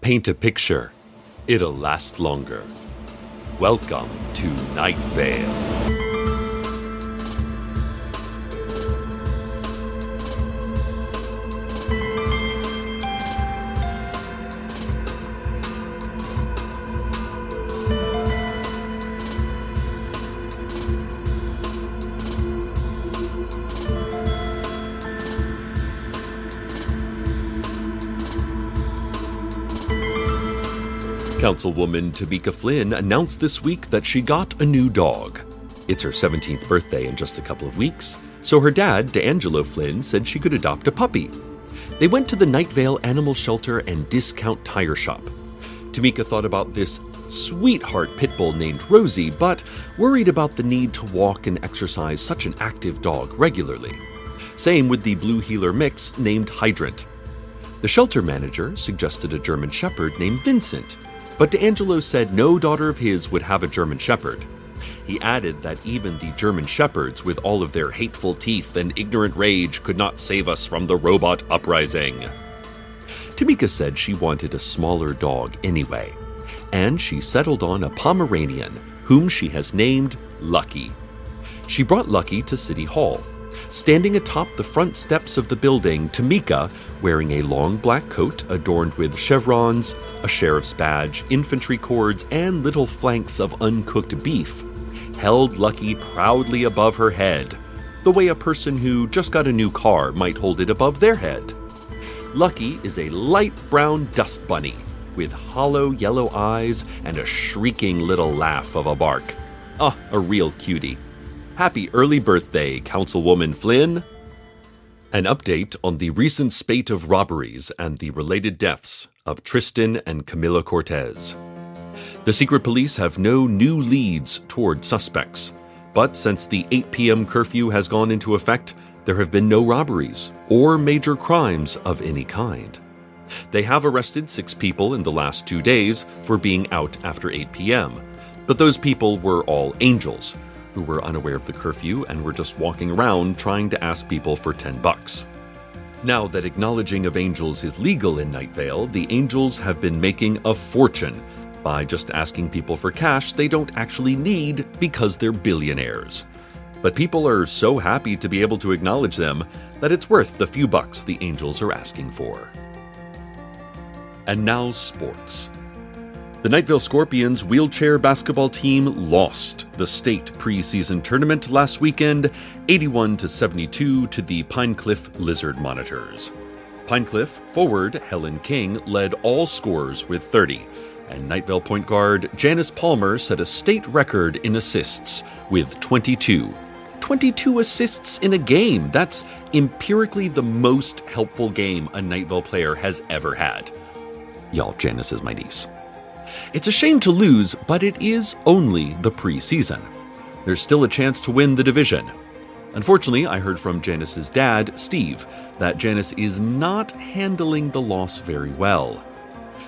Paint a picture. It'll last longer. Welcome to Night Vale. Councilwoman Tamika Flynn announced this week that she got a new dog. It's her 17th birthday in just a couple of weeks, so her dad, D'Angelo Flynn, said she could adopt a puppy. They went to the Night Vale Animal Shelter and Discount Tire Shop. Tamika thought about this sweetheart pit bull named Rosie, but worried about the need to walk and exercise such an active dog regularly. Same with the Blue Heeler mix named Hydrant. The shelter manager suggested a German Shepherd named Vincent, but D'Angelo said no daughter of his would have a German Shepherd. He added that even the German Shepherds, with all of their hateful teeth and ignorant rage, could not save us from the robot uprising. Tamika said she wanted a smaller dog anyway, and she settled on a Pomeranian, whom she has named Lucky. She brought Lucky to City Hall. Standing atop the front steps of the building, Tamika, wearing a long black coat adorned with chevrons, a sheriff's badge, infantry cords, and little flanks of uncooked beef, held Lucky proudly above her head, the way a person who just got a new car might hold it above their head. Lucky is a light brown dust bunny with hollow yellow eyes and a shrieking little laugh of a bark. A real cutie. Happy early birthday, Councilwoman Flynn! An update on the recent spate of robberies and the related deaths of Tristan and Camila Cortez. The secret police have no new leads toward suspects, but since the 8 p.m. curfew has gone into effect, there have been no robberies or major crimes of any kind. They have arrested 6 people in the last 2 days for being out after 8 p.m., but those people were all angels, who were unaware of the curfew and were just walking around trying to ask people for $10. Now that acknowledging of angels is legal in Night Vale, the angels have been making a fortune by just asking people for cash they don't actually need because they're billionaires. But people are so happy to be able to acknowledge them that it's worth the few bucks the angels are asking for. And now sports. The Night Vale Scorpions wheelchair basketball team lost the state preseason tournament last weekend, 81-72 to the Pinecliff Lizard Monitors. Pinecliff forward Helen King led all scorers with 30, and Night Vale point guard Janice Palmer set a state record in assists with 22. 22 assists in a game. That's empirically the most helpful game a Night Vale player has ever had. Y'all, Janice is my niece. It's a shame to lose, but it is only the preseason. There's still a chance to win the division. Unfortunately, I heard from Janice's dad, Steve, that Janice is not handling the loss very well.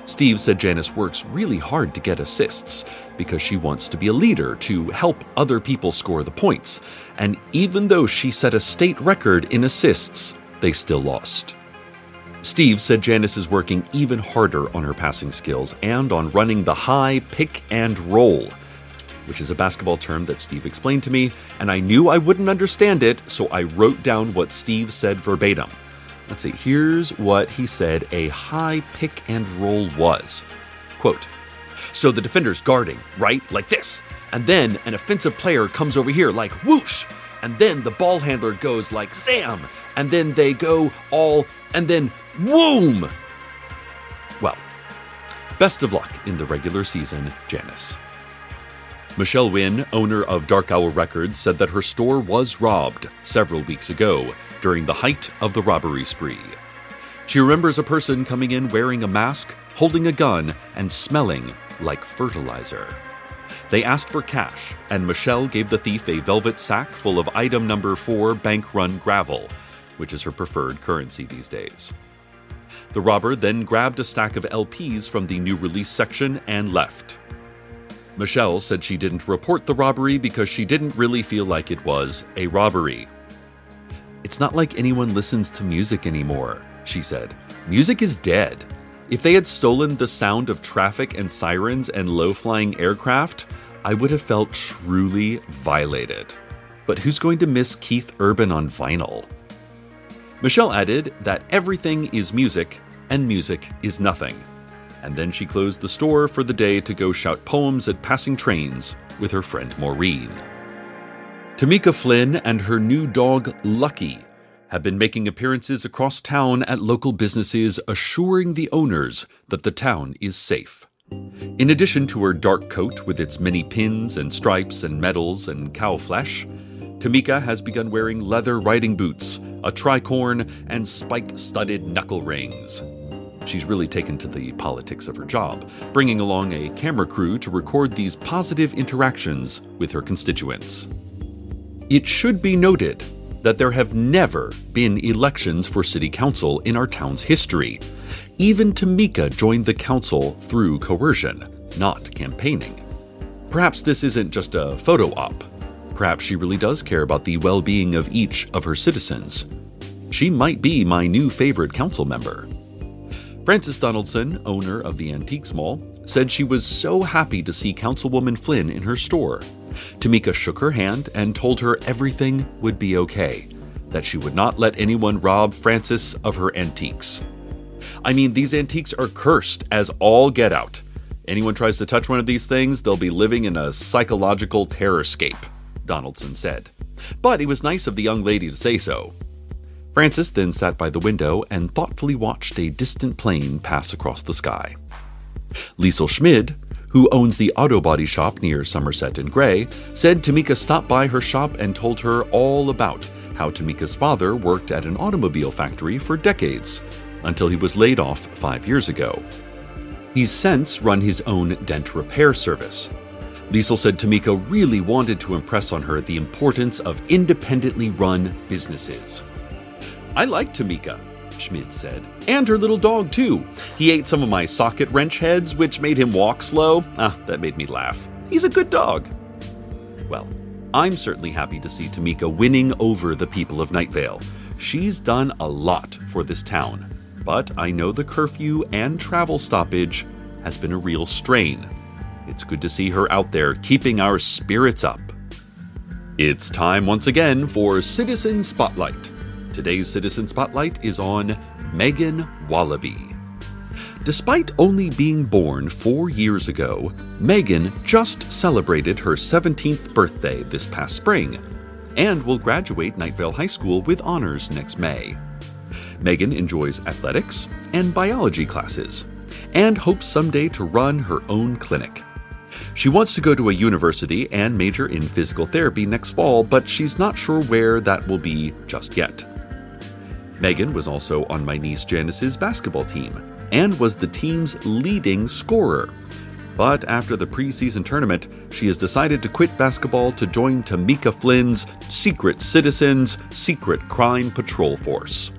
Steve said Janice works really hard to get assists because she wants to be a leader to help other people score the points. And even though she set a state record in assists, they still lost. Steve said Janice is working even harder on her passing skills and on running the high pick and roll, which is a basketball term that Steve explained to me, and I knew I wouldn't understand it, so I wrote down what Steve said verbatim. Let's see, here's what he said a high pick and roll was. Quote, so the defender's guarding, right, like this, and then an offensive player comes over here like whoosh, and then the ball handler goes like zam, and then they go all, and then whoom! Well, best of luck in the regular season, Janice. Michelle Wynn, owner of Dark Owl Records, said that her store was robbed several weeks ago during the height of the robbery spree. She remembers a person coming in wearing a mask, holding a gun, and smelling like fertilizer. They asked for cash, and Michelle gave the thief a velvet sack full of item number 4 bank run gravel, which is her preferred currency these days. The robber then grabbed a stack of LPs from the new release section and left. Michelle said she didn't report the robbery because she didn't really feel like it was a robbery. It's not like anyone listens to music anymore, she said. Music is dead. If they had stolen the sound of traffic and sirens and low-flying aircraft, I would have felt truly violated. But who's going to miss Keith Urban on vinyl? Michelle added that everything is music, and music is nothing. And then she closed the store for the day to go shout poems at passing trains with her friend Maureen. Tamika Flynn and her new dog, Lucky, have been making appearances across town at local businesses, assuring the owners that the town is safe. In addition to her dark coat with its many pins and stripes and medals and cow flesh, Tamika has begun wearing leather riding boots, a tricorn, and spike-studded knuckle rings. She's really taken to the politics of her job, bringing along a camera crew to record these positive interactions with her constituents. It should be noted that there have never been elections for city council in our town's history. Even Tamika joined the council through coercion, not campaigning. Perhaps this isn't just a photo op. Perhaps she really does care about the well-being of each of her citizens. She might be my new favorite council member. Frances Donaldson, owner of the Antiques Mall, said she was so happy to see Councilwoman Flynn in her store. Tamika shook her hand and told her everything would be okay, that she would not let anyone rob Frances of her antiques. I mean, these antiques are cursed as all get out. Anyone tries to touch one of these things, they'll be living in a psychological terrorscape, Donaldson said. But it was nice of the young lady to say so. Frances then sat by the window and thoughtfully watched a distant plane pass across the sky. Liesl Schmid, who owns the auto body shop near Somerset and Gray, said Tamika stopped by her shop and told her all about how Tamika's father worked at an automobile factory for decades, until he was laid off 5 years ago. He's since run his own dent repair service. Liesl said Tamika really wanted to impress on her the importance of independently run businesses. "I like Tamika," Schmid said. "And her little dog, too. He ate some of my socket wrench heads, which made him walk slow. That made me laugh. He's a good dog." Well, I'm certainly happy to see Tamika winning over the people of Night Vale. She's done a lot for this town, but I know the curfew and travel stoppage has been a real strain. It's good to see her out there keeping our spirits up. It's time once again for Citizen Spotlight. Today's Citizen Spotlight is on Megan Wallaby. Despite only being born 4 years ago, Megan just celebrated her 17th birthday this past spring and will graduate Night Vale High School with honors next May. Megan enjoys athletics and biology classes and hopes someday to run her own clinic. She wants to go to a university and major in physical therapy next fall, but she's not sure where that will be just yet. Megan was also on my niece Janice's basketball team and was the team's leading scorer. But after the preseason tournament, she has decided to quit basketball to join Tamika Flynn's Secret Citizens Secret Crime Patrol Force.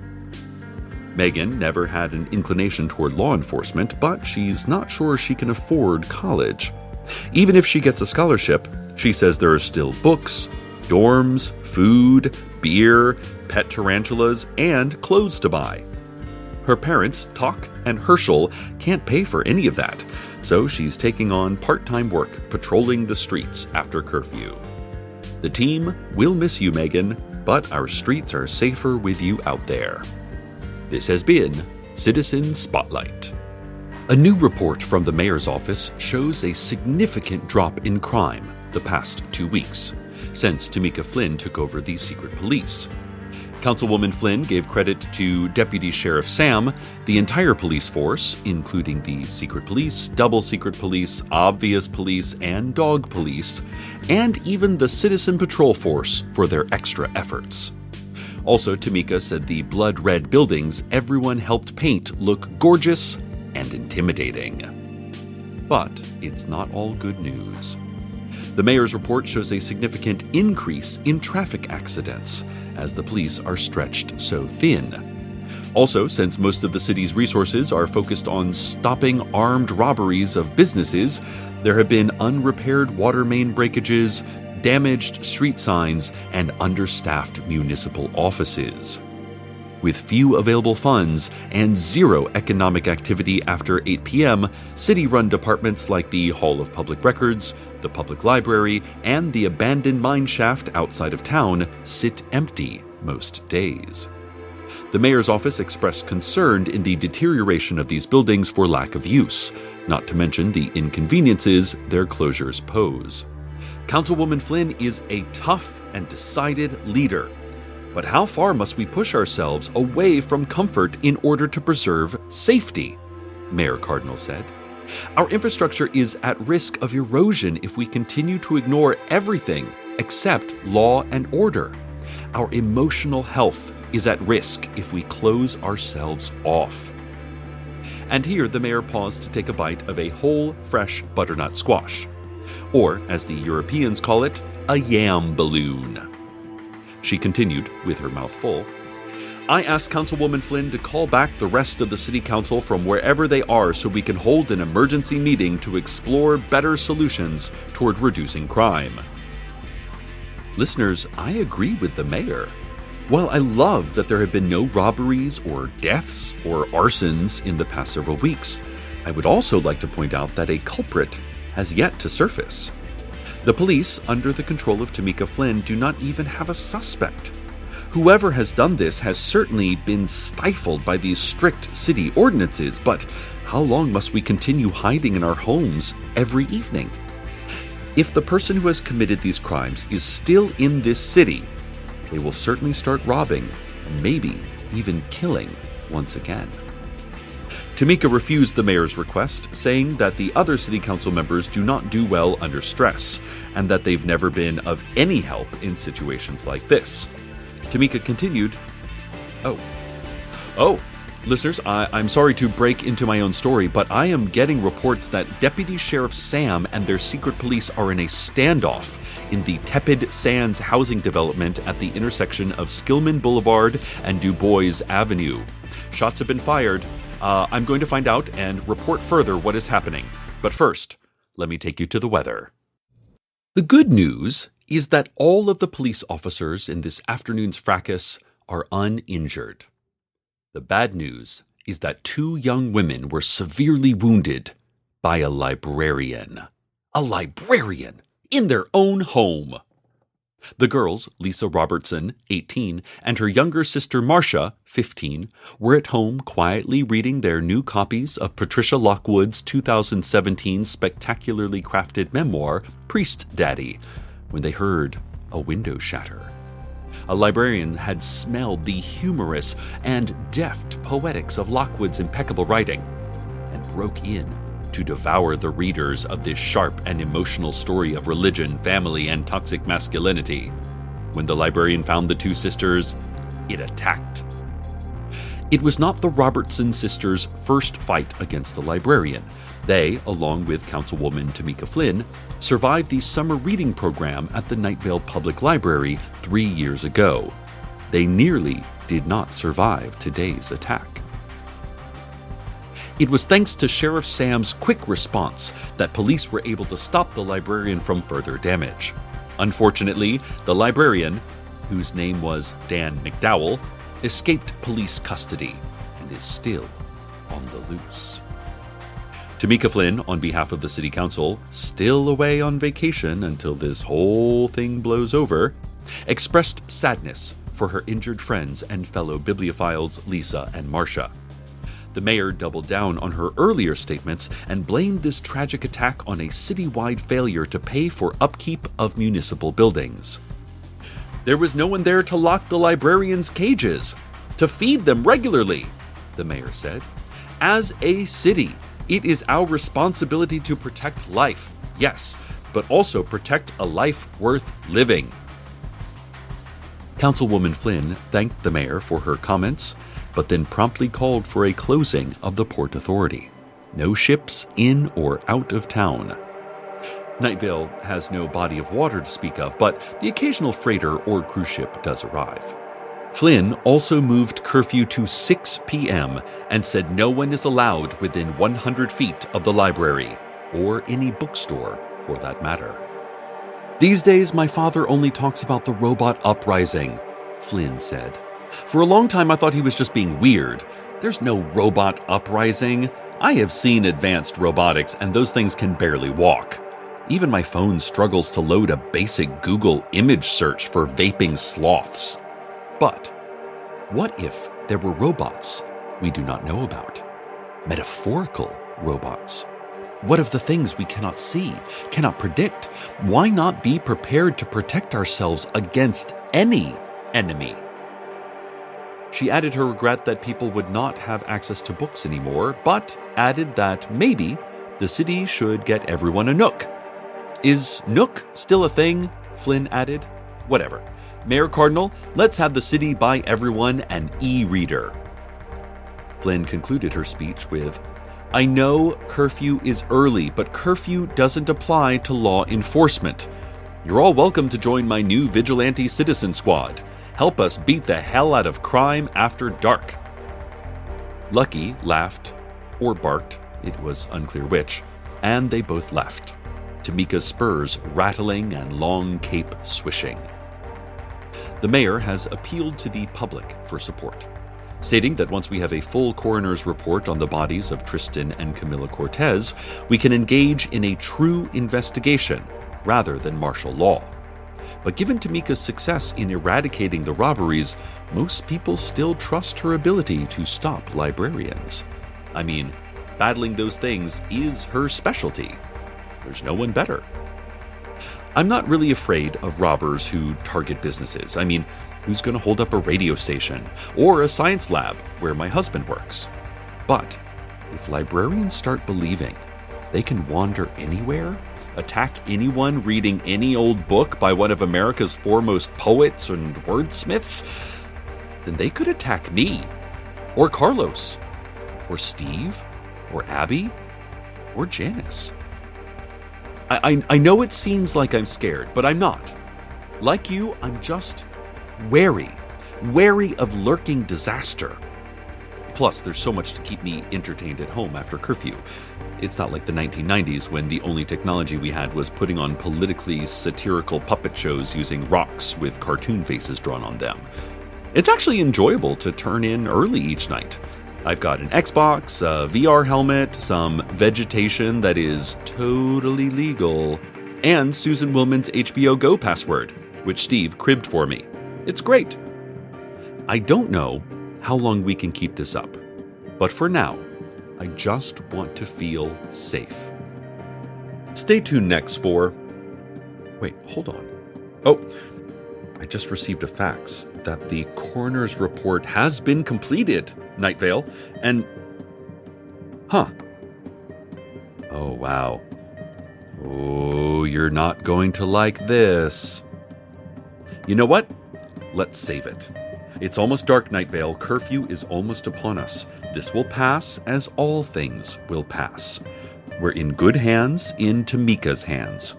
Megan never had an inclination toward law enforcement, but she's not sure she can afford college. Even if she gets a scholarship, she says there are still books, dorms, food, beer, pet tarantulas, and clothes to buy. Her parents, Talk and Herschel, can't pay for any of that, so she's taking on part-time work patrolling the streets after curfew. The team will miss you, Megan, but our streets are safer with you out there. This has been Citizen Spotlight. A new report from the mayor's office shows a significant drop in crime the past 2 weeks, since Tamika Flynn took over the secret police. Councilwoman Flynn gave credit to Deputy Sheriff Sam, the entire police force, including the secret police, double secret police, obvious police, and dog police, and even the citizen patrol force for their extra efforts. Also, Tamika said the blood-red buildings everyone helped paint look gorgeous and intimidating. But it's not all good news. The mayor's report shows a significant increase in traffic accidents as the police are stretched so thin. Also, since most of the city's resources are focused on stopping armed robberies of businesses, there have been unrepaired water main breakages, damaged street signs, and understaffed municipal offices. With few available funds and zero economic activity after 8 p.m., city-run departments like the Hall of Public Records, the Public Library, and the abandoned mine shaft outside of town sit empty most days. The mayor's office expressed concern in the deterioration of these buildings for lack of use, not to mention the inconveniences their closures pose. Councilwoman Flynn is a tough and decided leader. But how far must we push ourselves away from comfort in order to preserve safety? Mayor Cardinal said. Our infrastructure is at risk of erosion if we continue to ignore everything except law and order. Our emotional health is at risk if we close ourselves off. And here the mayor paused to take a bite of a whole, fresh butternut squash. Or, as the Europeans call it, a yam balloon. She continued, with her mouth full, I asked Councilwoman Flynn to call back the rest of the City Council from wherever they are so we can hold an emergency meeting to explore better solutions toward reducing crime. Listeners, I agree with the mayor. While I love that there have been no robberies or deaths or arsons in the past several weeks, I would also like to point out that a culprit has yet to surface. The police, under the control of Tamika Flynn, do not even have a suspect. Whoever has done this has certainly been stifled by these strict city ordinances, but how long must we continue hiding in our homes every evening? If the person who has committed these crimes is still in this city, they will certainly start robbing and maybe even killing once again. Tamika refused the mayor's request, saying that the other city council members do not do well under stress, and that they've never been of any help in situations like this. Tamika continued, Listeners, I'm sorry to break into my own story, but I am getting reports that Deputy Sheriff Sam and their secret police are in a standoff in the Tepid Sands housing development at the intersection of Skillman Boulevard and Du Bois Avenue. Shots have been fired. I'm going to find out and report further what is happening. But first, let me take you to the weather. The good news is that all of the police officers in this afternoon's fracas are uninjured. The bad news is that 2 young women were severely wounded by a librarian. A librarian in their own home. The girls, Lisa Robertson, 18, and her younger sister Marcia, 15, were at home quietly reading their new copies of Patricia Lockwood's 2017 spectacularly crafted memoir, Priest Daddy, when they heard a window shatter. A librarian had smelled the humorous and deft poetics of Lockwood's impeccable writing and broke in to devour the readers of this sharp and emotional story of religion, family, and toxic masculinity. When the librarian found the 2 sisters, it attacked. It was not the Robertson sisters' first fight against the librarian. They, along with Councilwoman Tamika Flynn, survived the summer reading program at the Nightvale Public Library 3 years ago. They nearly did not survive today's attack. It was thanks to Sheriff Sam's quick response that police were able to stop the librarian from further damage. Unfortunately, the librarian, whose name was Dan McDowell, escaped police custody and is still on the loose. Tamika Flynn, on behalf of the City Council, still away on vacation until this whole thing blows over, expressed sadness for her injured friends and fellow bibliophiles Lisa and Marcia. The mayor doubled down on her earlier statements and blamed this tragic attack on a citywide failure to pay for upkeep of municipal buildings. There was no one there to lock the librarians' cages, to feed them regularly, the mayor said. As a city, it is our responsibility to protect life, yes, but also protect a life worth living. Councilwoman Flynn thanked the mayor for her comments, but then promptly called for a closing of the Port Authority. No ships in or out of town. Nightvale has no body of water to speak of, but the occasional freighter or cruise ship does arrive. Flynn also moved curfew to 6 p.m. and said no one is allowed within 100 feet of the library, or any bookstore for that matter. These days, my father only talks about the robot uprising, Flynn said. For a long time, I thought he was just being weird. There's no robot uprising. I have seen advanced robotics, and those things can barely walk. Even my phone struggles to load a basic Google image search for vaping sloths. But what if there were robots we do not know about? Metaphorical robots. What of the things we cannot see, cannot predict? Why not be prepared to protect ourselves against any enemy? She added her regret that people would not have access to books anymore, but added that maybe the city should get everyone a Nook. Is Nook still a thing? Flynn added. Whatever. Mayor Cardinal, let's have the city buy everyone an e-reader. Flynn concluded her speech with, I know curfew is early, but curfew doesn't apply to law enforcement. You're all welcome to join my new vigilante citizen squad. Help us beat the hell out of crime after dark. Lucky laughed, or barked, it was unclear which, and they both left, Tamika's spurs rattling and long cape swishing. The mayor has appealed to the public for support, stating that once we have a full coroner's report on the bodies of Tristan and Camilla Cortez, we can engage in a true investigation rather than martial law. But given Tamika's success in eradicating the robberies, most people still trust her ability to stop librarians. I mean, battling those things is her specialty. There's no one better. I'm not really afraid of robbers who target businesses. I mean, who's going to hold up a radio station or a science lab where my husband works? But if librarians start believing they can wander anywhere, attack anyone reading any old book by one of America's foremost poets and wordsmiths, then they could attack me, or Carlos, or Steve, or Abby, or Janice. I know it seems like I'm scared, but I'm not. Like you, I'm just wary of lurking disaster. Plus, there's so much to keep me entertained at home after curfew. It's not like the 1990s when the only technology we had was putting on politically satirical puppet shows using rocks with cartoon faces drawn on them. It's actually enjoyable to turn in early each night. I've got an Xbox, a VR helmet, some vegetation that is totally legal, and Susan Willman's HBO Go password, which Steve cribbed for me. It's great. I don't know how long we can keep this up, but for now, I just want to feel safe. Stay tuned next for... Wait, hold on. Oh, I just received a fax that the coroner's report has been completed, Night Vale, and... Oh, wow. Oh, you're not going to like this. You know what? Let's save it. It's almost dark, Night Vale. Curfew is almost upon us. This will pass, as all things will pass. We're in good hands, in Tamika's hands.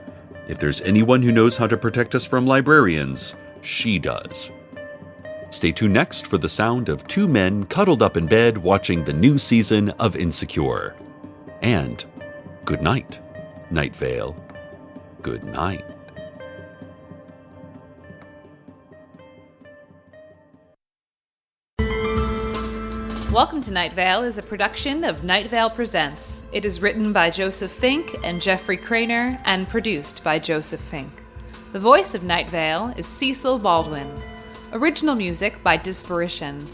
If there's anyone who knows how to protect us from librarians, she does. Stay tuned next for the sound of two men cuddled up in bed watching the new season of Insecure. And good night, Night Vale. Good night. Welcome to Night Vale is a production of Night Vale Presents. It is written by Joseph Fink and Jeffrey Craner and produced by Joseph Fink. The voice of Night Vale is Cecil Baldwin. Original music by Disparition.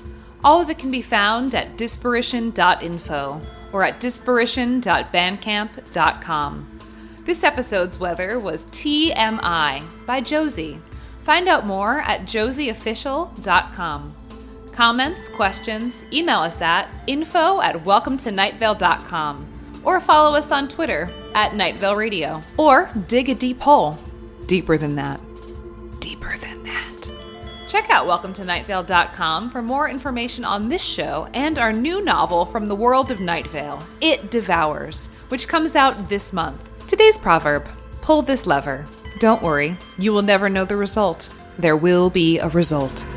All of it can be found at disparition.info or at disparition.bandcamp.com. This episode's weather was TMI by Josie. Find out more at josieofficial.com. Comments, questions, email us at info@welcometonightvale.com or follow us on Twitter at Night Vale Radio. Or dig a deep hole. Deeper than that. Deeper than that. Check out welcometonightvale.com for more information on this show and our new novel from the world of Night Vale, It Devours, which comes out this month. Today's proverb, pull this lever. Don't worry, you will never know the result. There will be a result.